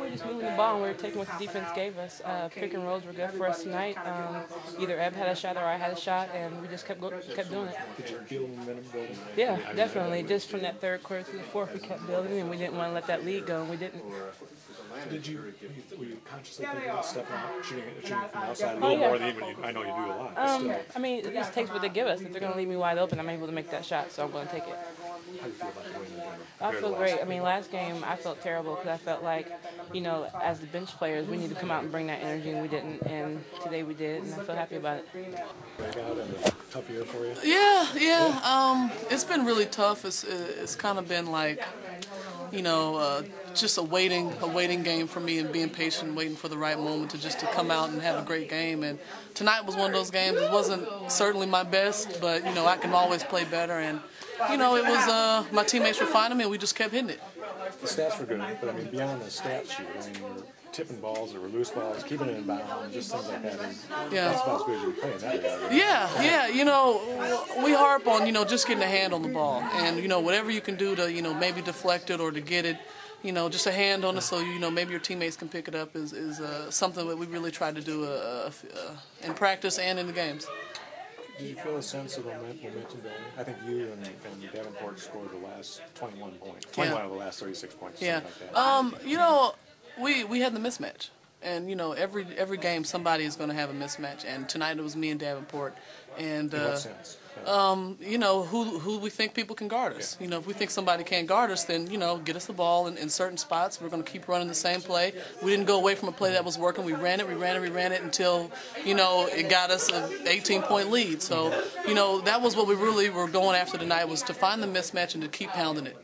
were just moving the ball and we were taking what the defense gave us. Pick and rolls were good for us tonight. Either Eb had a shot or I had a shot, and we just kept doing it. Did you feel momentum building? Yeah, definitely. Just from that third quarter to the fourth, we kept building, and we didn't want to let that lead go, and we didn't. Were you consciously thinking about stepping out, shooting from outside a little more than even I know you do a lot? I mean, it just takes what they give us. If they're going to leave me wide open, I'm able to make that shot, so I'm going to take it. How do you feel about the way you're doing? I feel great. I mean, last game I felt terrible because I felt like, you know, as the bench players, we need to come out and bring that energy, and we didn't. And today we did, and I feel happy about it. Breakout and a tough year for you? Yeah. It's been really tough. It's kind of been like, you know, just a waiting game for me and being patient, waiting for the right moment to come out and have a great game. And tonight was one of those games. It wasn't certainly my best, but you know, I can always play better. And you know, it was my teammates were finding me, and we just kept hitting it. The stats were good, but I mean, beyond the stat sheet, I mean, you're tipping balls, there were loose balls, keeping it in bounds, just things like that. That's about as good as you can play in that area. Right? Yeah. You know, we harp on, you know, just getting a hand on the ball, and you know, whatever you can do to, you know, maybe deflect it or to get it, you know, just a hand on it so, you know, maybe your teammates can pick it up is something that we really try to do in practice and in the games. Do you feel a sense of momentum building? I think you and Davenport scored the last 21 points, 21 of the last 36 points, something like that. You know, we had the mismatch. And, you know, every game somebody is going to have a mismatch. And tonight it was me and Davenport. And, in what sense? you know, who we think people can guard us. You know, if we think somebody can't guard us, then, you know, get us the ball in certain spots. We're going to keep running the same play. We didn't go away from a play that was working. We ran it until, you know, it got us an 18-point lead. So, you know, that was what we really were going after tonight, was to find the mismatch and to keep pounding it.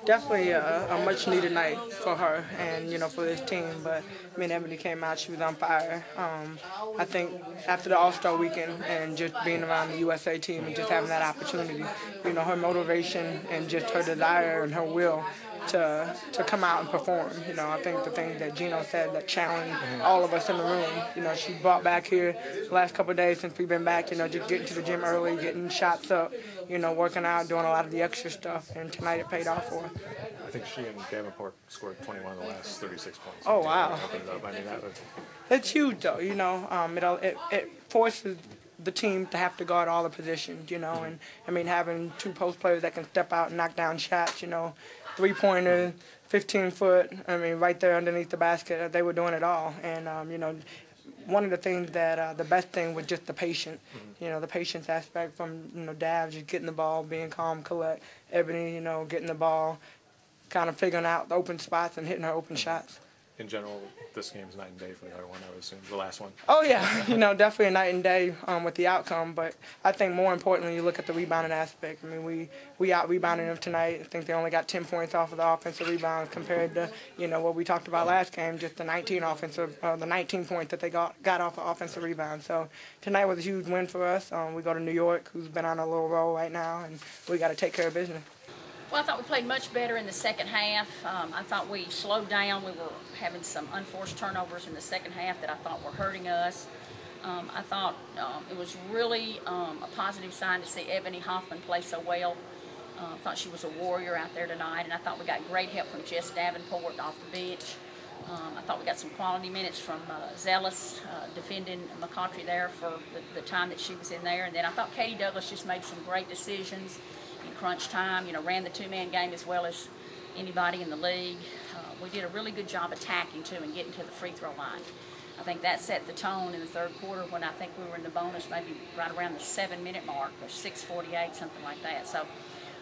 Definitely a much-needed night for her and, you know, for this team. But, I mean, Ebony came out, she was on fire. I think after the All-Star weekend and just being around the USA team and just having that opportunity, you know, her motivation and just her desire and her will to come out and perform. You know, I think the things that Gino said that challenged all of us in the room, you know, she brought back here the last couple of days since we've been back, you know, just getting to the gym early, getting shots up, you know, working out, doing a lot of the extra stuff, and tonight it paid off for her. I think she and Davenport scored 21 of the last 36 points. Oh, wow. I mean, it's huge, though, you know. It forces the team to have to guard all the positions, you know, and, I mean, having two post players that can step out and knock down shots, you know, three-pointers, 15-foot, I mean, right there underneath the basket, they were doing it all. And, you know, one of the things that the best thing was just the patience, you know, the patience aspect from, you know, Dav just getting the ball, being calm, collect, Ebony, you know, getting the ball, kind of figuring out the open spots and hitting her open shots. In general, this game's night and day for the other one, I would assume, the last one. Oh, yeah, you know, definitely a night and day with the outcome, but I think more importantly, you look at the rebounding aspect. I mean, we out-rebounded them tonight. I think they only got 10 points off of the offensive rebounds compared to, you know, what we talked about last game, just the 19 points that they got off of offensive rebounds. So tonight was a huge win for us. We go to New York, who's been on a little roll right now, and we got to take care of business. Well, I thought we played much better in the second half. I thought we slowed down. We were having some unforced turnovers in the second half that I thought were hurting us. I thought it was really a positive sign to see Ebony Hoffman play so well. I thought she was a warrior out there tonight, and I thought we got great help from Jess Davenport off the bench. I thought we got some quality minutes from Zealous defending McCautry there for the time that she was in there. And then I thought Katie Douglas just made some great decisions in crunch time, you know, ran the two-man game as well as anybody in the league. We did a really good job attacking, too, and getting to the free throw line. I think that set the tone in the third quarter when I think we were in the bonus maybe right around the 7-minute mark or 6:48, something like that. So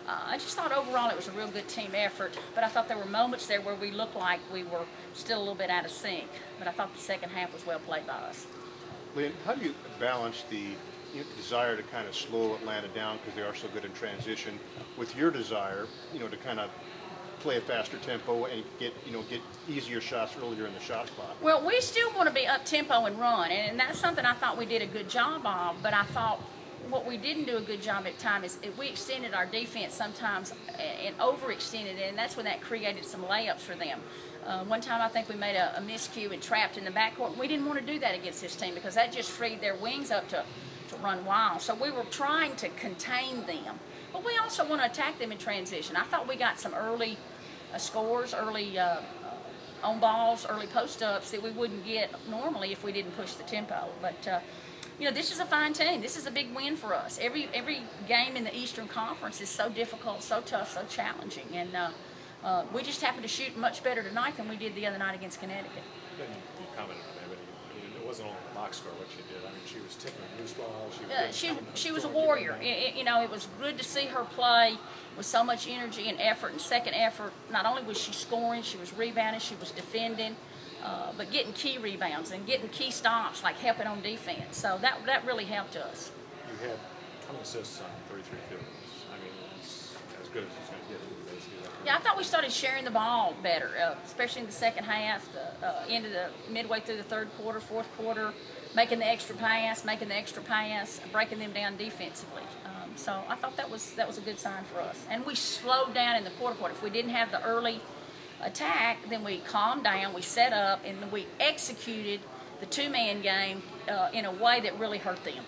I just thought overall it was a real good team effort, but I thought there were moments there where we looked like we were still a little bit out of sync. But I thought the second half was well played by us. Lynn, how do you balance the desire to kind of slow Atlanta down because they are so good in transition with your desire, you know, to kind of play a faster tempo and get easier shots earlier in the shot clock? Well, we still want to be up tempo and run, and that's something I thought we did a good job of, but I thought what we didn't do a good job at times is we extended our defense sometimes and overextended it, and that's when that created some layups for them. One time I think we made a miscue and trapped in the backcourt. We didn't want to do that against this team because that just freed their wings up to run wild. So we were trying to contain them, but we also want to attack them in transition. I thought we got some early scores, early on balls, early post-ups that we wouldn't get normally if we didn't push the tempo. But you know, this is a fine team. This is a big win for us. Every game in the Eastern Conference is so difficult, so tough, so challenging, and we just happened to shoot much better tonight than we did the other night against Connecticut. Then you commented on Ebony. I mean, it wasn't only the box score what she did. I mean, she was tipping loose balls. She was a warrior. You know, it was good to see her play with so much energy and effort. And second effort, not only was she scoring, she was rebounding, she was defending, but getting key rebounds and getting key stops, like helping on defense. So that really helped us. You had how many assists on 33 field goals? I mean, it's as good as it's going to get. Yeah, I thought we started sharing the ball better, especially in the second half, midway through the third quarter, fourth quarter, making the extra pass, breaking them down defensively. So I thought that was a good sign for us. And we slowed down in the quarter. If we didn't have the early attack, then we calmed down, we set up, and we executed the two-man game in a way that really hurt them.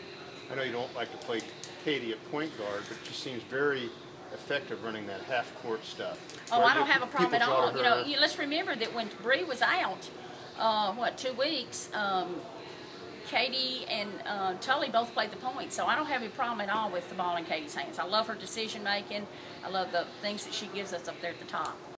I know you don't like to play Katie at point guard, but she seems very effective running that half-court stuff. Oh, I don't have a problem at all. You know, let's remember that when Bree was out, 2 weeks, Katie and Tully both played the point, so I don't have any problem at all with the ball in Katie's hands. I love her decision-making. I love the things that she gives us up there at the top.